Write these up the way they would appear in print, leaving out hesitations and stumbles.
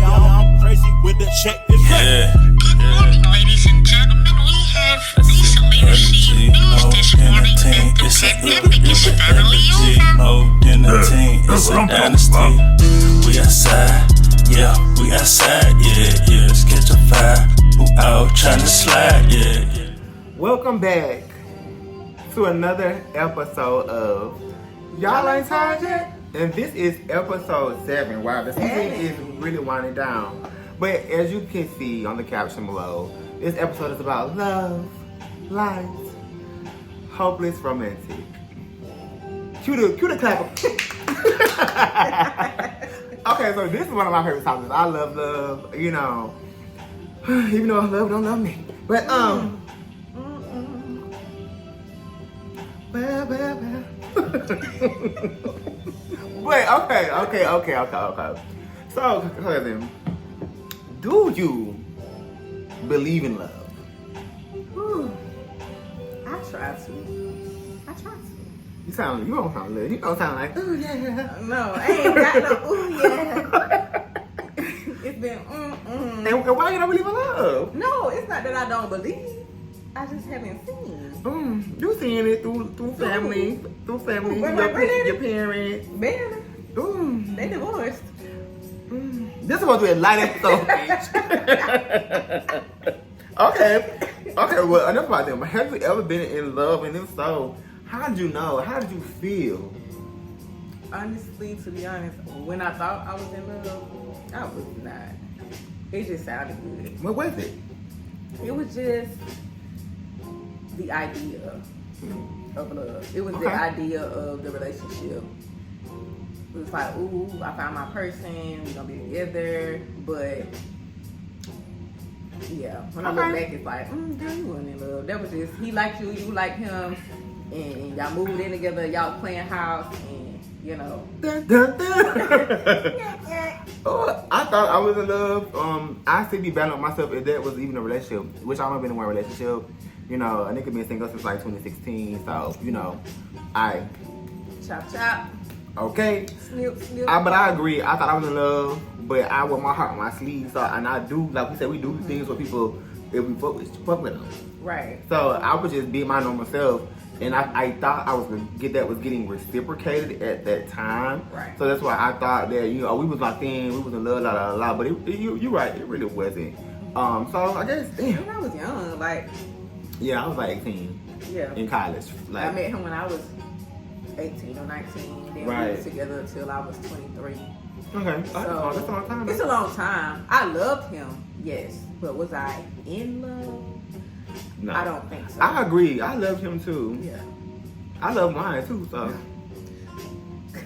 I'm crazy with the check. Yeah. Good morning, ladies and gentlemen. We have recently received news this morning that the pandemic is finally over. More than a team, it's a dynasty. We outside, yeah, we outside, yeah. Let's catch a fire. Who out trying to slide, yeah. Welcome back to another episode of Y'all Ain't Tired Yet? And this is episode 7. Wow, the season is really winding down. But as you can see on the caption below, this episode is about love, life, hopeless romantic. Cue the clapper. Okay, so this is one of my favorite topics. I love love, you know. Even though love don't love me. But well. Wait, okay. So, cousin, do you believe in love? I try to. You don't sound little. You don't sound like, ooh, yeah. No, I ain't got no ooh, yeah. It's been And why you don't believe in love? No, it's not that I don't believe. I just haven't seen. You seeing it through family, your parents. Barely. They divorced. This is supposed to be a light episode, bitch. Okay, well, enough about them. Have you ever been in love? And if so, how did you know? How did you feel? Honestly, to be honest, when I thought I was in love, I was not. It just sounded good. What was it? It was just the idea of love. It was the idea of the relationship. It was like, ooh, I found my person, we're gonna be together. But yeah, when I look back, it's like, girl, you weren't in love. That was just, he liked you, you liked him, and y'all moved in together, y'all playing house, and you know. Oh, I thought I was in love. I still be battling with myself if that was even a relationship, which I've been in one relationship. You know, a nigga been single since like 2016, so you know, Chop chop. Okay. Snip snip. But I agree. I thought I was in love, but I wear my heart on my sleeve. So, and I do, like we said, we do things with people if we fuck with them. Right. So I was just being my normal self, and I thought I was gonna get that was getting reciprocated at that time. Right. So that's why I thought that we was locked in, we was in love, But you're right, it really wasn't. So I guess When I was young, like. Yeah, I was like 18. Yeah. In college. Like, I met him when I was 18 or 19. Then we were together until I was 23. Okay. So that's a long time. It's a long time. I loved him, yes. But was I in love? No. I don't think so. I agree. I loved him too. Yeah. I love mine too, so.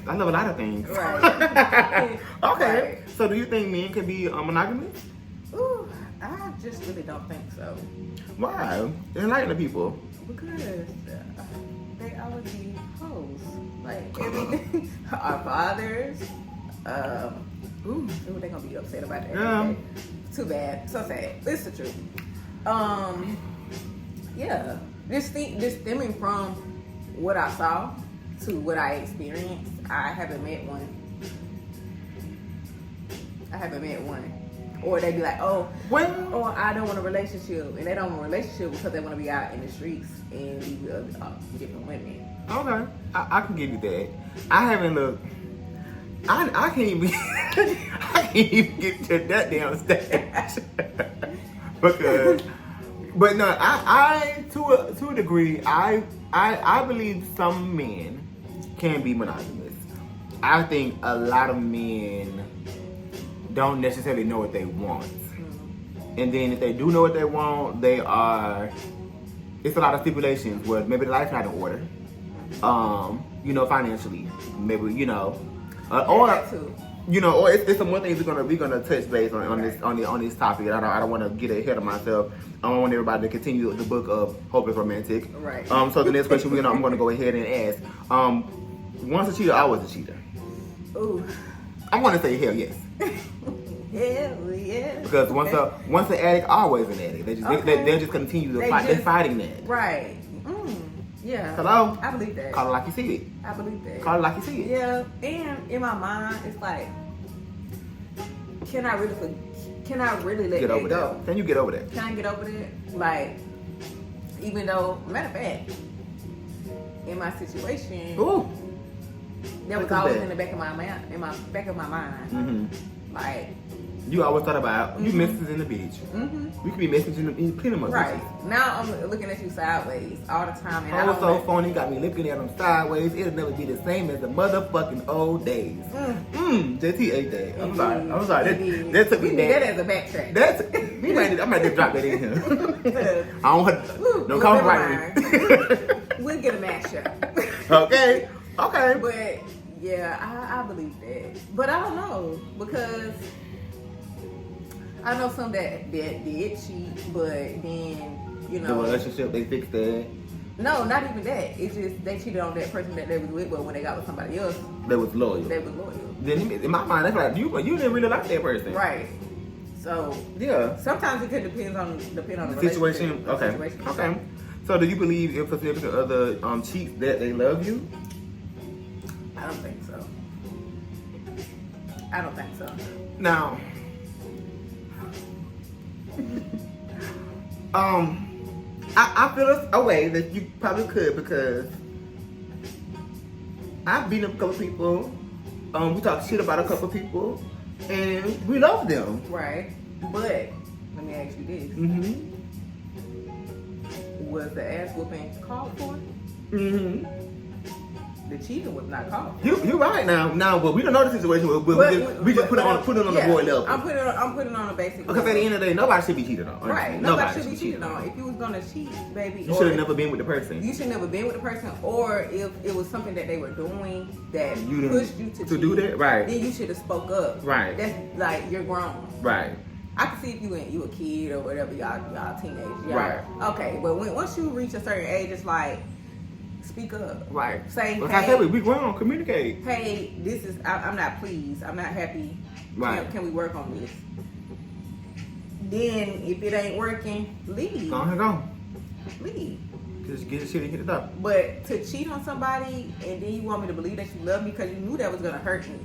I love a lot of things. Right. Okay. Right. So do you think men can be monogamous? Ooh, I just really don't think so. Why? Enlighten the people. Because they always be hoes. Like, everything. Our fathers. Ooh, they're gonna be upset about that. Yeah. Too bad. So sad. It's the truth. Yeah. Just stemming from what I saw to what I experienced, I haven't met one. Or they be like, oh, I don't want a relationship. And they don't want a relationship because they want to be out in the streets and be with different women. Okay. I can give you that. I haven't looked. I can't even I can't even get to that damn stage. But no, I to a degree, I believe some men can be monogamous. I think a lot of men don't necessarily know what they want. And then if they do know what they want, it's a lot of stipulations where maybe the life's not in order. Financially, maybe, or it's some more things we're gonna touch base on this topic. I don't want to get ahead of myself. I want everybody to continue the book of Hopeless Romantic. Right. So the next question I'm gonna go ahead and ask. Once a cheater, always a cheater. Ooh. I'm gonna say hell yes. Hell yeah. Because once an addict, always an addict. They'll just continue to fight. They're fighting that. Right. Yeah. Hello? I believe that. Call it like you see it. I believe that. Call it like you see it. Yeah. And in my mind, it's like, Can I really let Get that over go? that. Can you get over that? Can I get over that? Like, even though, matter of fact, in my situation, Ooh. that was Look at always that. in the back of my mind. Mm-hmm. Like, You always thought about you misses in the beach. mm-hmm. We could be messing in plenty of Right. Now I'm looking at you sideways all the time. And I I was don't so funny, got me looking at them sideways. It'll never be the same as the motherfucking old days. JT ate that. I'm sorry. I'm sorry. That took we me need that back. as a backtrack. That's I might just drop that in here. I don't want no Well, copyright. We'll get a mashup. Okay. Okay. But yeah, I believe that. But I don't know, because I know some that did cheat, but then, you The know, relationship, they fixed that. no, not even that. It's just they cheated on that person that they was with, but when they got with somebody else, They was loyal. they was loyal. Then in my mind, that's like you didn't really like that person. Right. So Yeah. sometimes it could depend on the Situation. relationship. Okay. Situation. Okay. So do you believe if a significant other cheats that they love you? I don't think so. I don't think so. Now, I feel a way that you probably could, because I've beat up a couple people. We talk shit about a couple people, and we love them. Right. But let me ask you this: Mm-hmm. was the ass whooping called for? Mm-hmm. The cheating was not called for. You're right now, but we don't know the situation. But we just put it on yeah, the board level. I'm putting on a basic. Because at the end of the day, nobody should be cheated on. Right. Nobody should be cheated on. If you was gonna cheat, baby, You should have never been with the person. You should never been with the person, or if it was something that they were doing that You didn't- pushed you to to do that? Right. Then you should have spoke up. Right. That's like, you're grown. Right. I can see if you a kid or whatever, y'all teenage. Y'all, Right. Okay, but once you reach a certain age, it's like, speak up. Right. Say, Like hey, I said, we grown. Communicate. hey, this is, I'm not pleased. I'm not happy. Right. Can we work on this? Then, if it ain't working, leave. Go ahead, go. Leave. Just get the shit and hit it up. But to cheat on somebody and then you want me to believe that you love me because you knew that was gonna hurt me.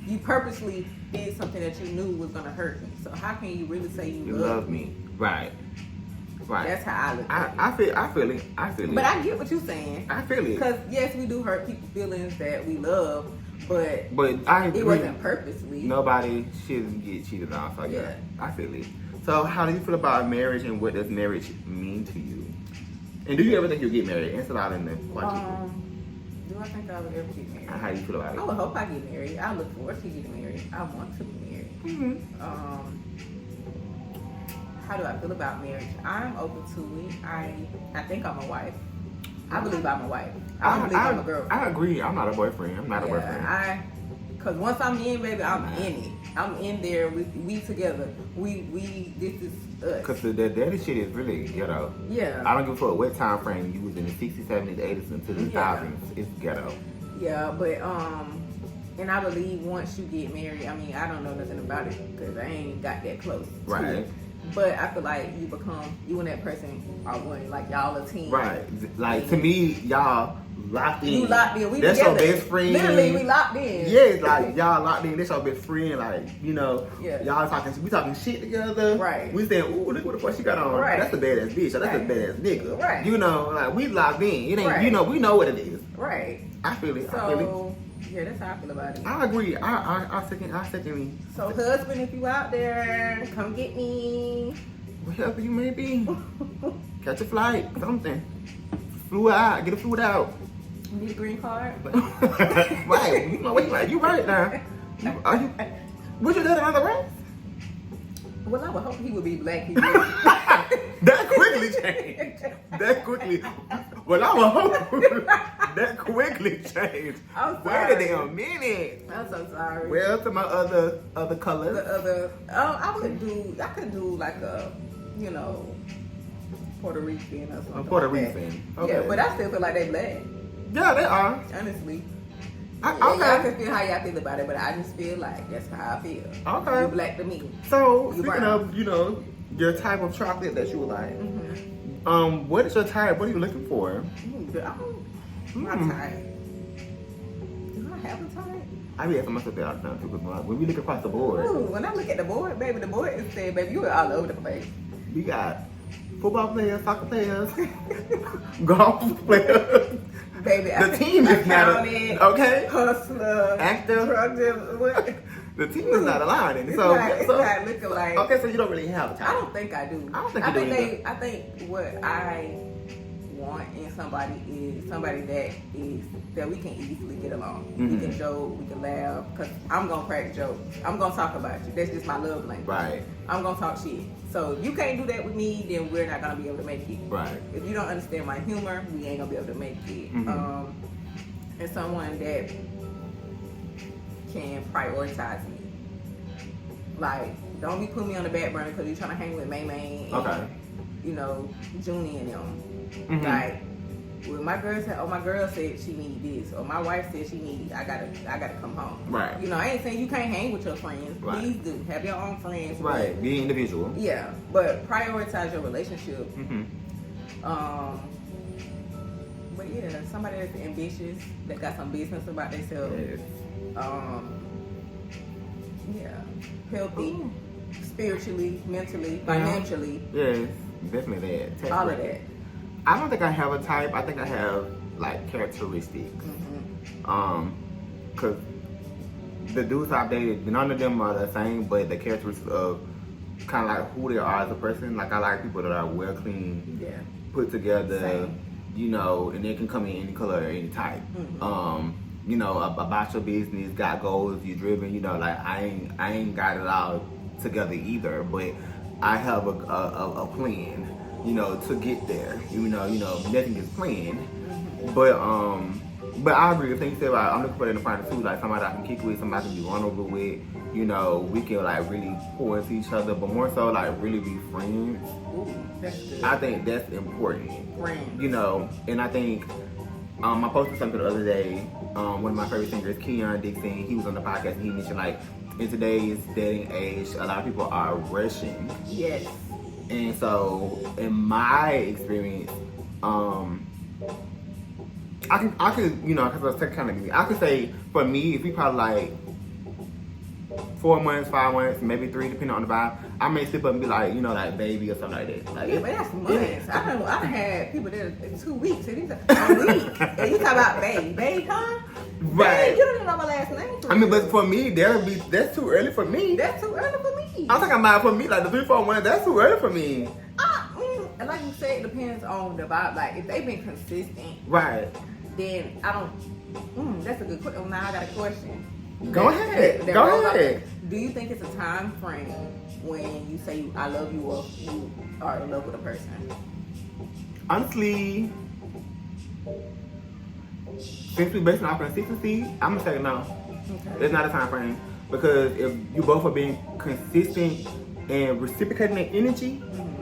You purposely did something that you knew was gonna hurt me. So how can you really say you You love love me. Right. Right. That's how I look at it. I feel it. I feel it. But I get what you're saying. I feel it. Because yes, we do hurt people's feelings that we love, but I agree. it wasn't purposely. Nobody shouldn't get cheated on. So yeah, Yeah. I feel it. So how do you feel about marriage, and what does marriage mean to you? And do you ever think you'll get married? Answer out in the question. Do I think I would ever get married? How do you feel about I it? would hope I get married. I look forward to getting married. I want to be married. Mm-hmm. How do I feel about marriage? I'm open to it. I think I'm a wife. I believe I'm a wife. I don't believe I'm a girlfriend. I agree. I'm not a boyfriend. I'm not a boyfriend. Cause once I'm in, baby, I'm in it. I'm in there. We together. We. This is us. Cause the daddy shit is really ghetto. Yeah. I don't give a fuck what time frame you was in the 60s, 70s, 80s, into the Yeah. 1000s. It's ghetto. Yeah, but and I believe once you get married, I mean, I don't know nothing about it because I ain't got that close. to Right. it. But I feel like you and that person are one. Like y'all a team. Right. Like to me, y'all locked in. You locked in. We That's together. your best friend. Literally, we locked in. Yeah, like y'all locked in. That's your best friend. Like, you know, Yeah. y'all we talking shit together. Right. We saying, ooh, look what the fuck she got on. Right. That's a badass bitch. Or that's Right. a badass nigga. Right. You know, like we locked in. It ain't. Right. You know, we know what it is. Right. I feel it. I feel it. So yeah, that's how I feel about it. I agree. I second. So husband, if you out there, come get me. Whatever you may be, catch a flight, something. Flew out, get a fluid out. You need a green card? Right, you know what you like. You right now. Would you do that on the race? Well, I would hope he would be black. He would. That quickly changed. That quickly. Well, I would hope that quickly changed. I'm Wait sorry. a damn minute. I'm so sorry. Well, to my other The colors. other, I could do like a, Puerto Rican or something. Puerto like that. Rican. Yeah, Okay. but I still feel like they black. Yeah, they are. Honestly. Okay. Y'all can feel how y'all feel about it, but I just feel like that's how I feel. Okay. You black to me. So, You speaking brown. of, your type of chocolate that you would like, Mm-hmm. what is your type? What are you looking for? My Mm. type. Do I have a type? I be asking myself that all the time too, because when we look across the board, Ooh, when I look at the board, baby, the board is saying, baby, you are all over the place. we got football players, soccer players, golf players. Baby, The team is not accountant, okay. hustler, Actor. drug dealer. What? The team is not aligning. It's So, not looking like. okay, so you don't really have a type. I don't think I do. I don't think you do either. I think what I want in somebody is somebody that we can easily get along. We can joke, we can laugh. Cause I'm gonna crack jokes. I'm gonna talk about you. That's just my love language. Right. I'm gonna talk shit. So if you can't do that with me, then we're not gonna be able to make it. Right. If you don't understand my humor, we ain't gonna be able to make it. And someone that can prioritize me. Like, don't be putting me on the back burner because you're trying to hang with May May and, Okay. you know, Junie and them. Mhm. Like, when my girl said, my girl said she need this, or my wife said she need, I gotta come home. Right. You know, I ain't saying you can't hang with your friends. Right. Please do. Have your own friends. Right. Be an individual. But, yeah. But prioritize your relationship. Mm-hmm. But yeah, somebody that's ambitious, that got some business about themselves. Yes. Yeah, healthy, spiritually, mentally, financially, Yes. Definitely that. all of that. I don't think I have a type. I think I have like characteristics. Cause the dudes I've dated, none of them are the same, but the characteristics of kind of like who they are as a person. Like I like people that are well clean, Yeah. put together, Same. you know, and they can come in any color or any type. You know, about your business, got goals, you're driven. You know, like I ain't got it all together either, but I have a plan. You know, to get there. You know, nothing is planned. But I agree with things that I'm looking for in the partner too, like somebody I can kick with, somebody I can be vulnerable with. You know, we can like really pour into each other, but more so like really be friends. Ooh, that's good. I think that's important. Friends. You know, and I think I posted something the other day. One of my favorite singers, Keon Dixon, he was on the podcast and he mentioned like in today's dating age, a lot of people are rushing. Yes. And so, in my experience, I could, you know, because I was kind of, I could say for me, if we probably like 4 months, 5 months, maybe 3, depending on the vibe, I may slip up and be like, you know, like baby or something like that. Like, Yeah, but that's months. I done had people there in 2 weeks, and he's like, a week. And you talk about babe, huh? Right. Babe, you don't even know my last name. I mean, but for me, that's too early for me. That's too early for me. I'm talking about for me, like the 3, 4 months, that's too early for me. And like you said, it depends on the vibe. Like, if they've been consistent, Right. then I don't. That's a good question. Now I got a question. Go ahead. Go ahead. Do you think it's a time frame when you say I love you or you are in love with a person? Honestly, since we're based on consistency, I'm gonna say no. Okay. There's not a time frame because if you both are being consistent and reciprocating that energy,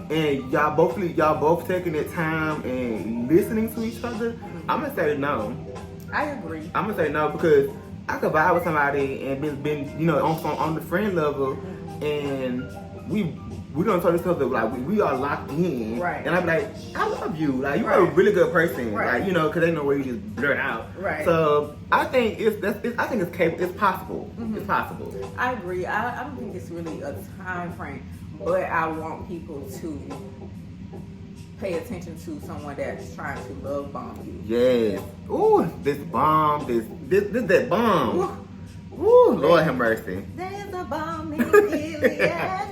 and y'all both taking that time and listening to each other, I'm gonna say no. I agree. I'm gonna say no because I could vibe with somebody and been you know on the friend level, and we don't tell each other like we are locked in, Right. And I'm like, I love you, like you're a Right. really good person, Right. like you know, because they know where you just blurt out, Right. So I think it's capable, it's possible, it's possible. I agree. I don't think it's really a time frame, but I want people to pay attention to someone that's trying to love bomb you. Yes. Ooh, this bomb, this that bomb. Ooh, Lord have mercy. There's a bomb in Gilead.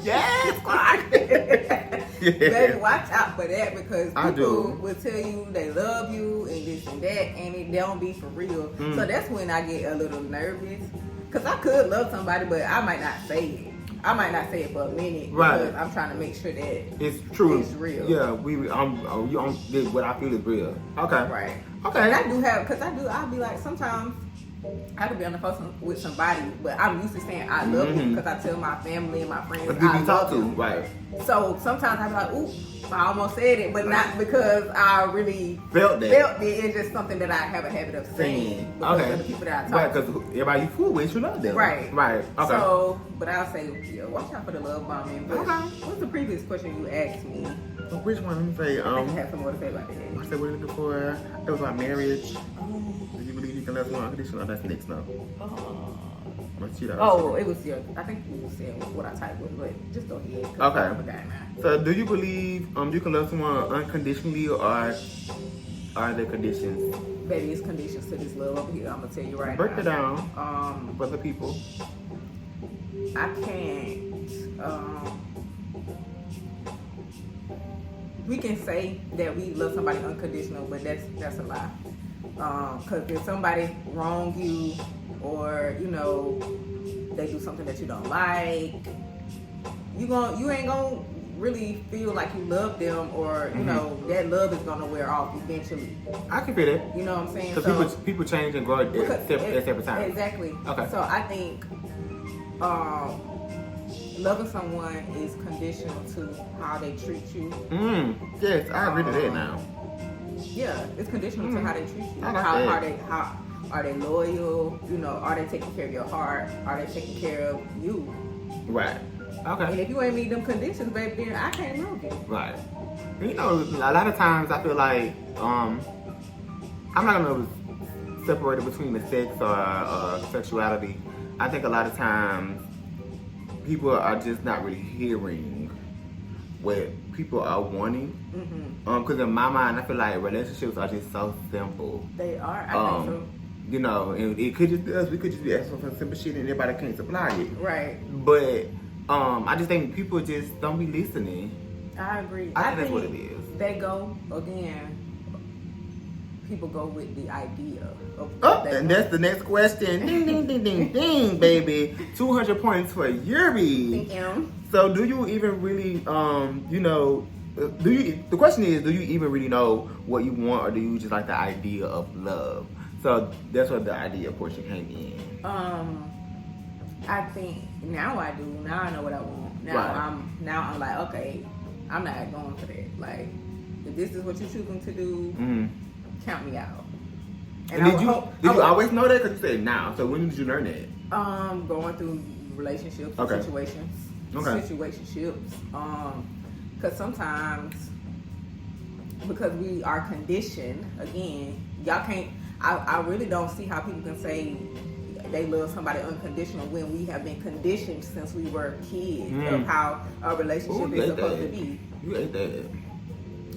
Yes, Clark. Baby, watch out for that because I people do. will tell you they love you and this and that, and it don't be for real. So that's when I get a little nervous because I could love somebody, but I might not say it. I might not say it for a minute Right. because I'm trying to make sure that It's true. It's real. Yeah, what I feel is real. Okay. right. Okay. And I do have, because I'll be like, sometimes I could be on the phone with somebody, but I'm used to saying I love you because I tell my family and my friends But people I you talk love to, you. right? So sometimes I'm like, ooh, I almost said it, but not because I really Felt that. felt it. It's just something that I have a habit of saying because Okay. of the people that I talk Right, to. because everybody you fool with, you love them. Right. Right. Okay. So, but I'll say, yeah, watch out for the love bombing. But Okay. what's the previous question you asked me? Which one? Let me say. I think I have some more to say about that. I said what are you looking for? It was about marriage. Do you believe you can love one unconditional? That's next now. What's your Oh, it was your. I think you were saying what I typed was, but just go ahead. 'Cause Okay. I forgot now. So, do you believe you can love someone unconditionally, or are there conditions? Baby, it's conditions to this love over here. I'm gonna tell you right Break now. it down for the people. I can't. We can say that we love somebody unconditional, but that's a lie. Cause if somebody wrong you, or they do something that you don't like, you ain't gonna really feel like you love them, or that love is gonna wear off eventually. I can feel that. You know what I'm saying? So people change and grow at separate times. Exactly. Okay. So I think loving someone is conditional to how they treat you. Yes, I agree to that now. Yeah, it's conditional to how they treat you. I like how that. how are they loyal? Are they taking care of your heart? Are they taking care of you? Right. And Okay. if you ain't meet them conditions, baby, then I can't love you. Right. A lot of times I feel like I'm not gonna separate it between the sex or sexuality. I think a lot of times people are just not really hearing what people are wanting. Because in my mind, I feel like relationships are just so simple. They are. I think so. And it could just be us. We could just be asking for simple shit and everybody can't supply it. Right. But I just think people just don't be listening. I agree. I think that's what it is. They go again. People go with the idea of. And that's the next question. Ding, ding, ding, ding, ding, baby. 200 points for Yuri. Thank you. So do you even really, the question is, do you even really know what you want, or do you just like the idea of love? So that's where the idea portion came in. I think now I do. Now I know what I want. Now Right. I'm like, okay, I'm not going for that. Like, if this is what you're choosing to do, count me out. And did you always know that? Because you said now. So when did you learn that? Going through relationships, Okay. situationships. Because sometimes, because we are conditioned, again, y'all can't. I really don't see how people can say they love somebody unconditional when we have been conditioned since we were kids of how a relationship is supposed to be. You ate that.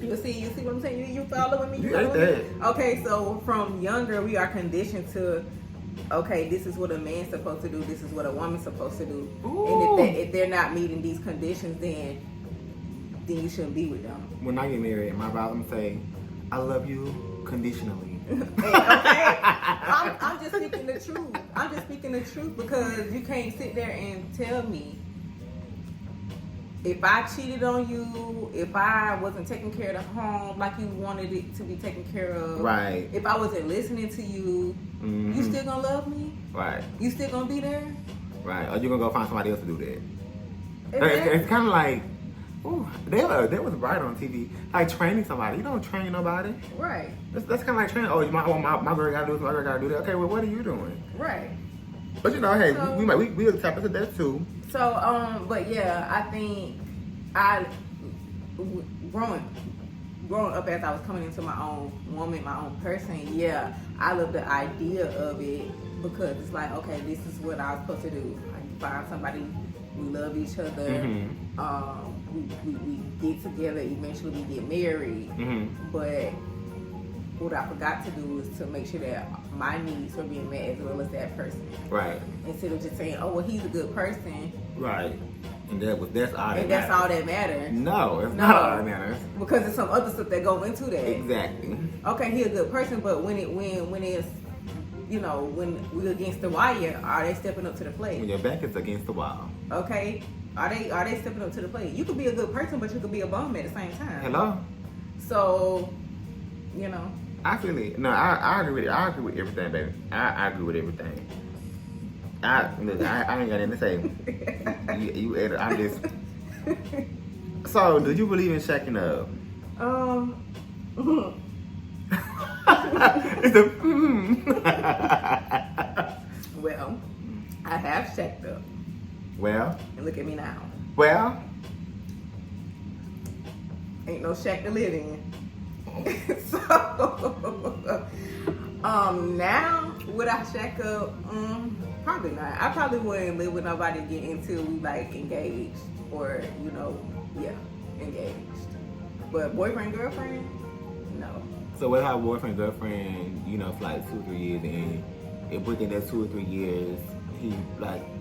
You see what I'm saying? You following me? You ate that. Okay, so from younger we are conditioned to, okay, this is what a man's supposed to do, this is what a woman's supposed to do. Ooh. And if they're not meeting these conditions, then you shouldn't be with them. When I get married, my vows, I'm say, I love you conditionally. Okay, I'm just speaking the truth. I'm just speaking the truth, because you can't sit there and tell me if I cheated on you, if I wasn't taking care of the home like you wanted it to be taken care of, Right. if I wasn't listening to you, you still gonna love me? Right. You still gonna be there? Right. Or you gonna go find somebody else to do that. Exactly. It's kind of like, ooh, they was right on TV. Like training somebody. You don't train nobody. Right, That's kind of like training. Oh, my girl gotta do this, my girl gotta do that. Okay, well, what are you doing? right. But hey, So- we'll tap into that too. So, but yeah, I think growing up as I was coming into my own woman, my own person, yeah, I love the idea of it, because it's like, okay, this is what I was supposed to do. I find somebody, we love each other, we get together, eventually we get married, but what I forgot to do is to make sure that my needs were being met as well as that person. Right. Instead of just saying, oh, well, he's a good person, Right. And that's all that and matters. that's all that matters. No, it's not all that matters. Because there's some other stuff that go into that. Exactly. Okay, he's a good person, but when it's when we're against the wire, are they stepping up to the When plate? your back is against the wall. Okay, are they stepping up to the plate? You could be a good person, but you could be a bum at the same time. Hello? So, I feel it. No, I agree with it. I agree with everything, baby. I agree with everything. I ain't got nothing to say. you ate it. I'm just. So, do you believe in shacking up? It's a. Well, I have shacked up, Well, and look at me now. well. Ain't no shack to live in. So, now would I shack up? Probably not. I probably wouldn't live with nobody again until we like engaged or engaged. But boyfriend, girlfriend, no. So what have boyfriend, girlfriend, for like 2 or 3 years, and if within that 2 or 3 years,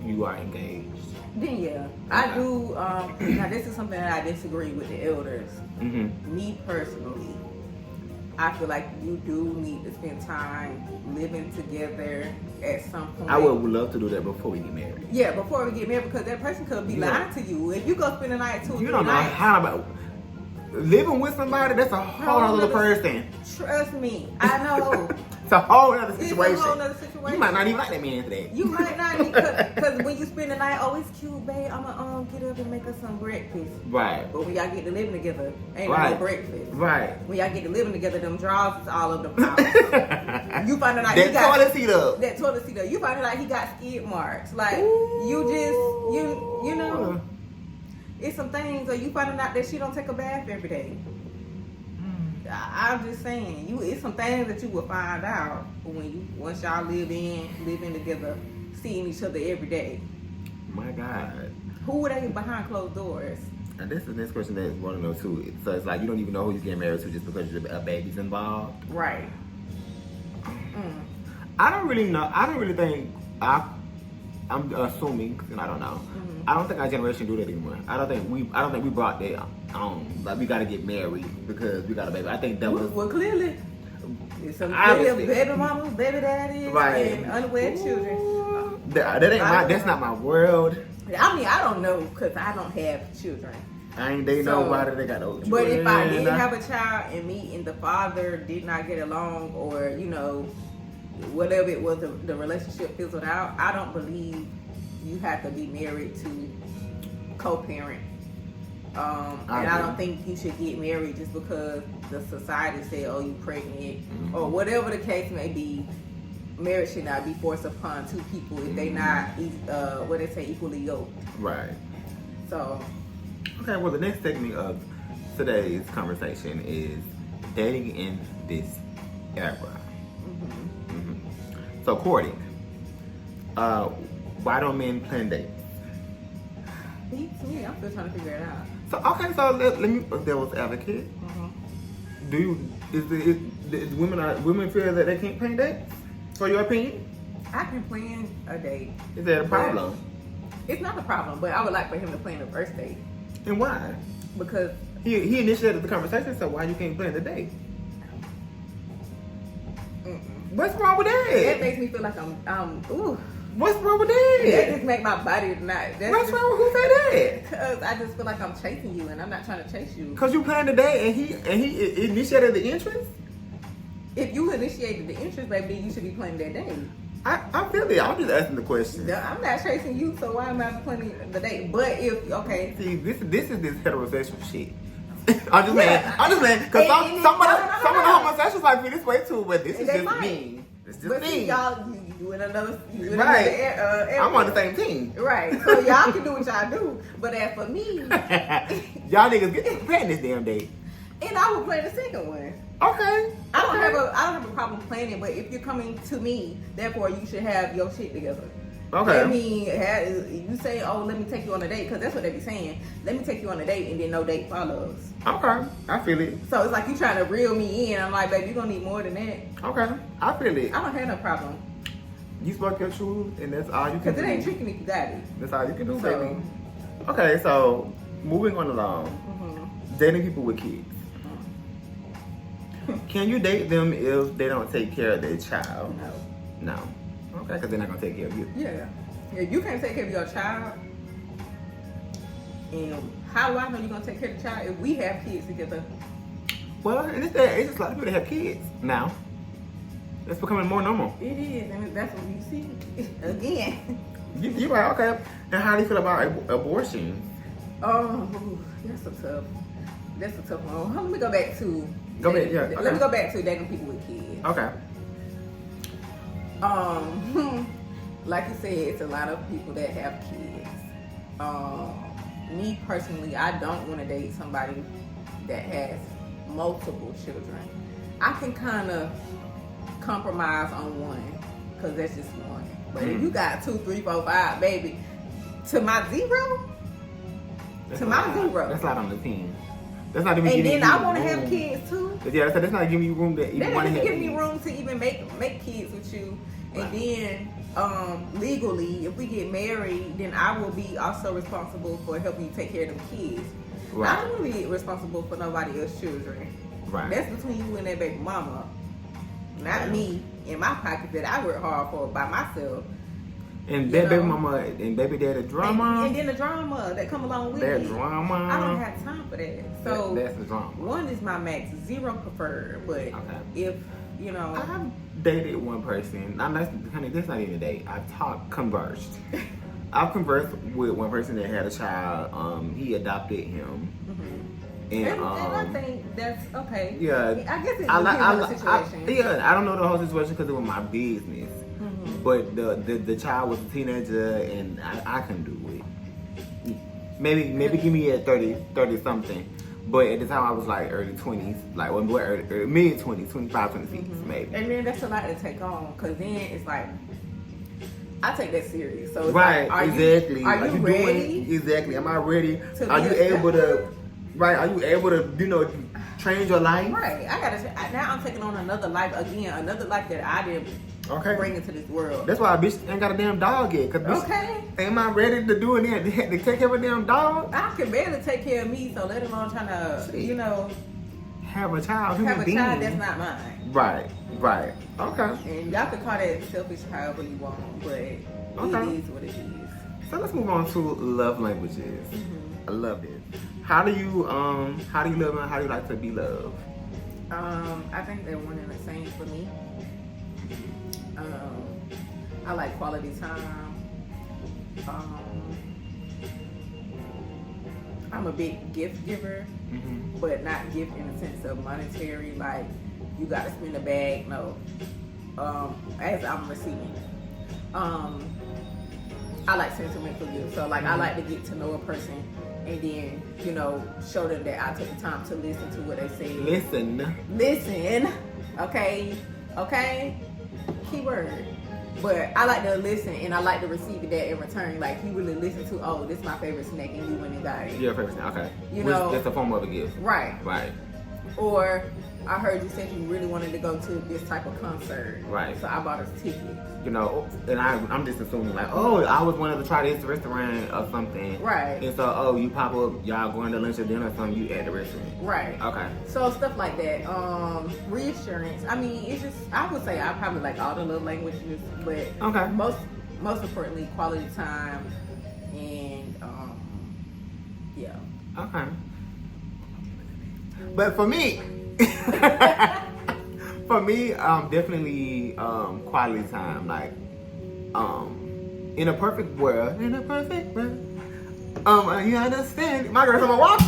you are engaged? Then yeah, I do. Now this is something that I disagree with the elders. Mm-hmm. Me personally, I feel like you do need to spend time living together at some point. I would love to do that before we get married. Yeah, before we get married, because that person could be lying to you. If you go spend the night 2 or 3 You don't know nights, how about living with somebody. That's a whole other person. Trust me, I know. It's a whole other It's situation. a whole other situation. You might not even like that man today. You might not, because when you spend the night, oh, it's cute, babe. I'ma get up and make us some breakfast. Right. But when y'all get to living together, ain't Right. no breakfast. Right. When y'all get to living together, them drawers is all over the house. You find out he That got toilet seat up. that toilet seat up. You find out he got skid marks. Like you know, it's some things. Or you finding out that she don't take a bath every day. I'm just saying, it's some things that you will find out once y'all living together, seeing each other every day. My God. Who are they behind closed doors? And this is the next question that is one to know too. So it's like you don't even know who you're getting married to just because a baby's involved. Right. I don't really know. I don't really think I'm assuming, and I don't know. I don't think our generation do that anymore. I don't think we brought that on. Like we gotta get married because we got a baby. I think that was Well, clearly, it's some Obviously. baby mamas, baby daddies, Right. and unwed children. that ain't that's not my world. I mean, I don't know because I don't have children. I ain't dating So, nobody that got no. But if I did children. have a child and me and the father did not get along, or whatever it was, the relationship fizzled out, I don't believe you have to be married to co-parent. And I don't think you should get married just because the society said, "Oh, you pregnant," or whatever the case may be. Marriage should not be forced upon two people if they not equally yoked. Right. So. Okay. Well, the next segment of today's conversation is dating in this era. So courting. Why don't men plan dates? Beats me. I'm still trying to figure it out. So let me devil's advocate. Is women feel that they can't plan dates? For your opinion? I can plan a date. Is that a problem? It's not a problem, but I would like for him to plan the first date And why? because He initiated the conversation, so why you can't plan the date? What's wrong with that that? makes me feel like I'm What's wrong with that that? just make my body not. What's wrong with who said that? Because I just feel like I'm chasing you, and I'm not trying to chase you. Cause you planned the date and he initiated the interest. If you initiated the interest, baby, then you should be planning that date. I feel it. I'm just asking the question. I'm not chasing you, so why am I planning the date? But if See, this is this heterosexual shit. I'm just saying, cause And some of the no. homosexuals like me this way too, but this is They just might. me. It's just but see, me. y'all, you in another, Right. area. I'm on the same team. Right. So y'all can do what y'all do. But as for me, Y'all niggas get plan this damn date. and I will plan the second one. Okay. I don't have a problem planning, but if you're coming to me, therefore you should have your shit together. Okay. I mean, you say, "Oh, let me take you on a date," because that's what they be saying. Let me take you on a date, and then no date follows. Okay. I feel it. So it's like you trying to reel me in. I'm like, baby, you're gonna need more than that. Okay. I feel it. I don't have no problem You spoke your truth, and that's all you can because do. it ain't tricking if you got it. That's all you can do, So- baby. Okay, so moving on along, dating people with kids. Can you date them if they don't take care of their child? No. No. Okay, because they're not gonna take care of you. Yeah. If you can't take care of your child, and how do I know you're gonna take care of the child if we have kids together? Well, in this day, it's just a lot of people that have kids now. It's becoming more normal. It is, and that's what you see again. You're right, okay. And how do you feel about abortion? Oh, that's a tough one. Let me go back to. Go back, yeah, Let okay. me go back to dating people with kids. Okay. Like you said, it's a lot of people that have kids. Me personally, I don't want to date somebody that has multiple children. I can kind of compromise on one, because that's just one. But if you got 2, 3, 4, 5, baby, to my 0, That's to a my lot. 0. That's not on the 10. That's not even And giving then you I want to room. have kids too. Yeah, so that's not giving you room to even That want to doesn't have give me kids. room to even make kids with you. And Right. then legally, if we get married, then I will be also responsible for helping you take care of them kids. Right. I don't want to be responsible for nobody else's children. Right. That's between you and that baby mama. Not me in my pocket that I work hard for by myself. And You that baby know? mama and baby daddy drama. And then the drama that come along with that it. drama. I don't have time for that. So that's the drama. 1 is my max, 0 preferred. But Okay. if you know, I've dated one person. Honey, that's not even a date. I've conversed. I've conversed with one person that had a child. He adopted him. and I think that's okay. Yeah, I guess it I depends on the I situation. I don't know the whole situation because it was my business. But the child was a teenager and I couldn't do it. Maybe give me at 30 something. But at the time I was like early 20s, like mid 20s, 25, 26 maybe. And then that's a lot to take on, because then it's like, I take that serious. So it's Right, like, exactly. Are you doing ready? it? Exactly. Am I ready? To Are you be able to? Right. Are you able to? Change your life? Right. Now I'm taking on another life again, another life that I didn't Okay. bring into this world. That's why a bitch ain't got a damn dog yet. Cause bitch, Okay. am I ready to do it? To take care of a damn dog? I can barely take care of me, so let alone trying to, See. have Have a child. a Human being. child that's not mine. Right. Okay. And y'all can call that selfish however you want, but it is what it is. So let's move on to love languages. I love this. How do you love and how do you like to be loved? I think they're one and the same for me. I like quality time. I'm a big gift giver, but not gift in the sense of monetary, like you gotta spend a bag. No. As I'm receiving. I like sentimental gifts. So like I like to get to know a person and then, show them that I took the time to listen to what they say. Listen. Okay? Keyword. But I like to listen and I like to receive that in return. Like you really listen to, oh, this is my favorite snack and you went and got it. Your favorite snack, okay. That's a form of a gift. Right. Right. Or I heard you said you really wanted to go to this type of concert. Right. So I bought us tickets. And I'm just assuming like, oh, I was wanting to try this restaurant or something. Right. And so, you pop up, y'all going to lunch or dinner or something, you at the restaurant. Right. Okay. So stuff like that. Reassurance. I mean, it's just, I would say I probably like all the love languages, but Okay. most importantly, quality time and yeah. Okay. But for me, definitely quality time. Like, in a perfect world, you understand? My girl's on my walk.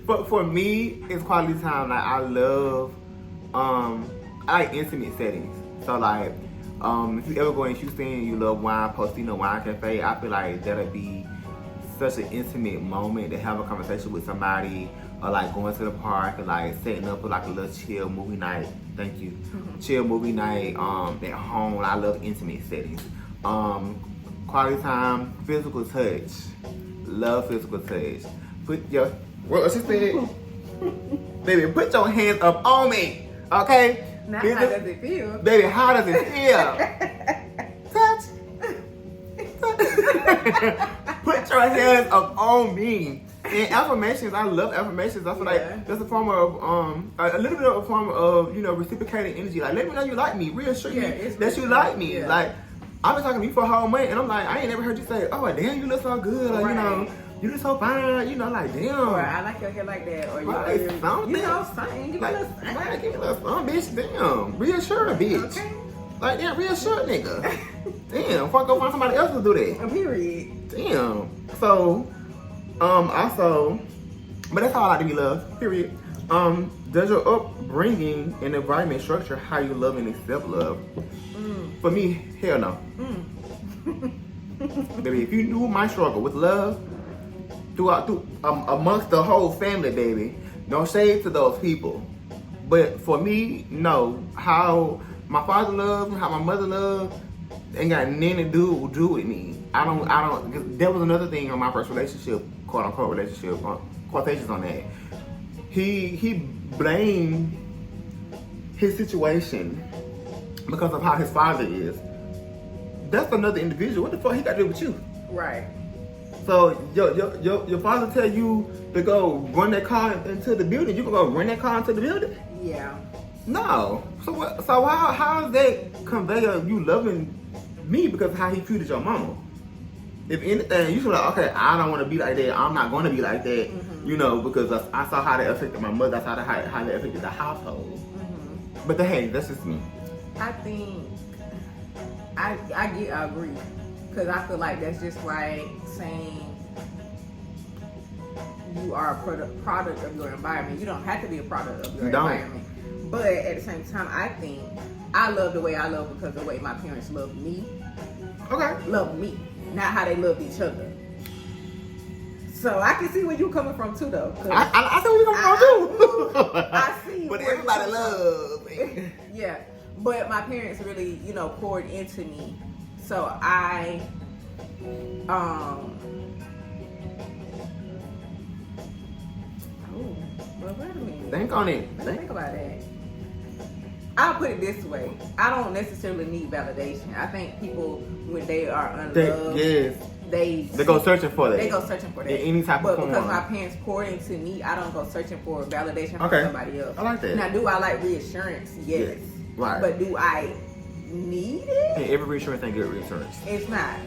But for me, it's quality time. Like I love, I like intimate settings. So like, if you ever go in Houston, and you love wine, Postino Wine Cafe. I feel like that'll be such an intimate moment to have a conversation with somebody, or like going to the park and like setting up for like a little chill movie night. Thank you. Chill movie night at home. I love intimate settings. Quality time, physical touch. Love physical touch. What she said? Baby, put your hands up on me, okay? Now, how does it feel? Baby, how does it feel? Touch. Put your hands up on me. And affirmations, I love affirmations. I feel like that's a form of a little bit of a form of reciprocating energy. Like let me know you like me, reassure me that you like me. Yeah. Like I've been talking to you for a whole month, and I'm like I ain't never heard you say, oh damn, you look so good, or you look so fine. Like damn. Or I like your hair like that, or Right, your something. something. Give Like, me a little something. right, give me a little something, bitch. Damn, reassure a bitch. Okay. Like damn, reassure a nigga. Damn, fuck, go find somebody else to do that. A period. Damn. So, also, but that's how I like to be loved. Period. Does your upbringing and environment structure how you love and accept love? For me, hell no. Baby, if you knew my struggle with love amongst the whole family, baby, no shade to those people. But for me, no. How my father loved, how my mother loved, ain't got nothing to do with me. I don't. Cause that was another thing on my first relationship, quote unquote relationship. Quotations on that. He blamed his situation because of how his father is. That's another individual. What the fuck he got to do with you? Right. So your father tell you to go run that car into the building. You can go run that car into the building? Yeah. No. So what? So how does that convey of you loving me because of how he treated your mama? If anything, you should be like, okay, I don't want to be like that. I'm not going to be like that. Mm-hmm. You know, because I saw how that affected my mother. I saw how that affected the household. Mm-hmm. But hey, that's just me. I think I agree, because I feel like that's just like saying you are a product of your environment. You don't have to be a product of your environment. But at the same time, I think I love the way I love because the way my parents love me. Okay. Love me, not how they loved each other. So I can see where you coming from too, though. I see where you coming from too. I see. But everybody loves me. Yeah. But my parents really, poured into me. So I, well, wait a minute. Think on it. Think about that. I'll put it this way. I don't necessarily need validation. I think people, when they are unloved, they go searching for that. They go searching for that. In any type of form. But because my parents poured into me, I don't go searching for validation from somebody else. I like that. Now, do I like reassurance? Yes. Right. But do I need it? And every reassurance ain't good reassurance. It's not.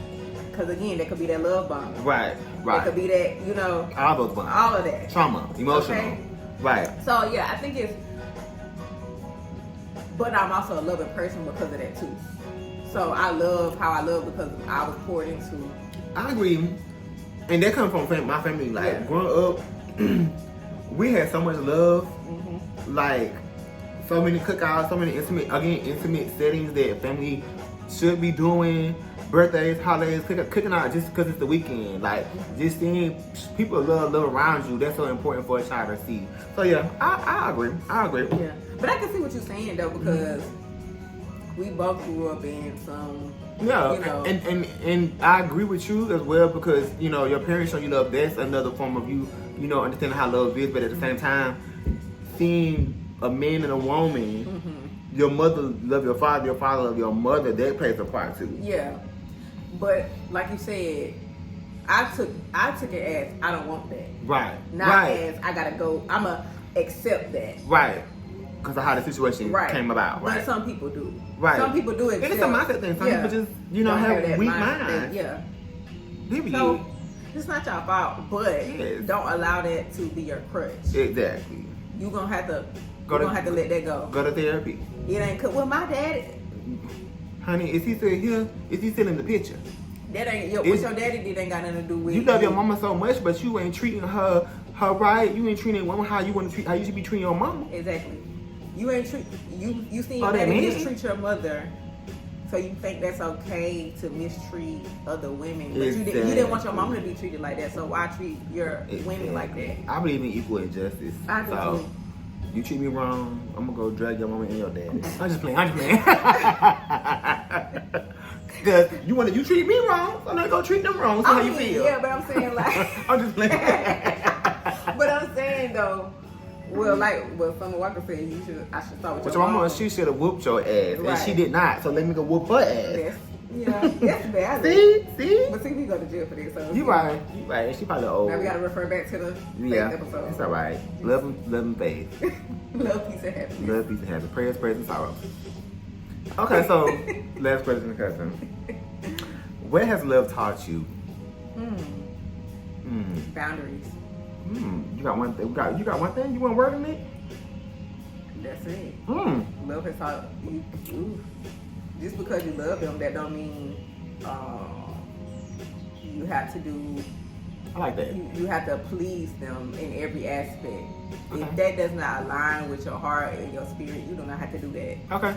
Because again, there could be that love bond. Right. There could be that, all those bonds. all of that. Trauma, emotional. Okay? Right. So yeah, I think it's, but I'm also a loving person because of that too. So I love how I love because I was poured into. I agree. And that comes from my family. Like, growing up, we had so much love. Mm-hmm. Like, so many cookouts, so many intimate settings that family should be doing. Birthdays, holidays, cooking out just because it's the weekend. Like, just seeing people love around you, that's so important for a child to see. So yeah, I agree. Yeah. But I can see what you're saying though, because we both grew up in some, and I agree with you as well, because, your parents show you love. That's another form of you, understanding how love is, but at the same time, seeing a man and a woman, your mother love your father love your mother, that plays a part too. Yeah. But like you said, I took it as I don't want that. Right. Not as I gotta go, I'ma accept that. Right. Because of how the situation came about. Right. But some people do. Right. Some people do accept. And it's a mindset thing. Some people just, have weak minds. Yeah. So, it's not your fault, but don't allow that to be your crutch. Exactly. You're gonna have to let that go. Go to therapy. It ain't cool. Well, my daddy. Honey, is he still here? Is he still in the picture? That ain't what your daddy did ain't got nothing to do with. You love your mama so much, but you ain't treating her right. You ain't treating a woman how you should be treating your mama. Exactly. You ain't you see your daddy mistreat your mother, so you think that's okay to mistreat other women. But you didn't want your mama to be treated like that, so why treat your women like that? I believe in equal injustice. I do too. You treat me wrong, I'm gonna go drag your mama and your daddy. I'm just playing. Cause you treat me wrong, so I'm not gonna treat them wrong. So how you feel? Yeah, but I'm saying like I'm just playing. But I'm saying though, well, like what Summer Walker said, I should start with your mama. She should have whooped your ass, and she did not. So let me go whoop her ass. That's bad. See? But see, we go to jail for this. So you right. She probably old. Now we gotta refer back to the faith episode. It's all right. Love and faith. Love, peace, and happiness. Love, peace, and happiness. Prayers, praise, and sorrow. Okay, so last question, cousin. What has love taught you? Boundaries. You got one thing. You got one thing. You want to word in it? That's it. Love has taught you. Just because you love them, that don't mean you have to do. I like that. You have to please them in every aspect. Okay. If that does not align with your heart and your spirit, you do not have to do that. Okay.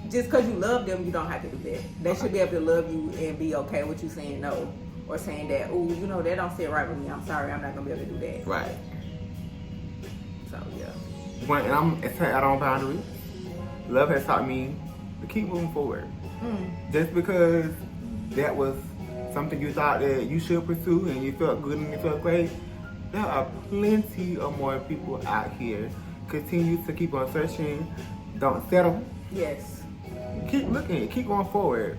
Just because you love them, you don't have to do that. They should be able to love you and be okay with you saying no, or saying that, that don't sit right with me. I'm sorry, I'm not gonna be able to do that. Right. So yeah. And I'm set out on boundaries. Love has taught me to keep moving forward. Just because that was something you thought that you should pursue and you felt good and you felt great, there are plenty of more people out here. Continue to keep on searching. Don't settle. Yes. Keep looking. Keep going forward.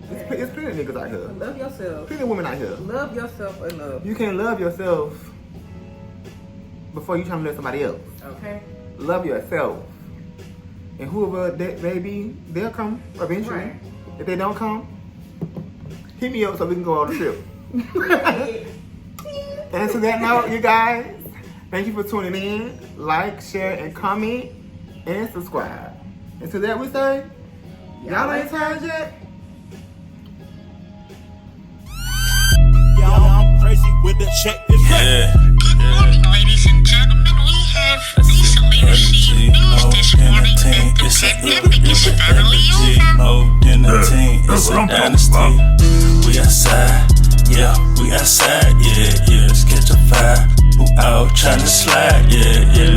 It's plenty of niggas out here. Love yourself. Plenty of women out here. Love yourself enough. You can't love yourself before you trying to love somebody else. Okay. Love yourself. And whoever that may be, they'll come eventually. Right. If they don't come, hit me up so we can go on the trip. And to that note, you guys, thank you for tuning in. Like, share, and comment, and subscribe. And to that we say, y'all ain't tired yet? Y'all, I'm crazy with the check. It's Yeah. Good morning, ladies and gentlemen. We have recently received news this morning that the pandemic is finally over. More than a team, it's a dynasty. We outside, yeah, we outside, yeah, yeah. Let's catch a fire. Who out trying to slide, yeah, yeah.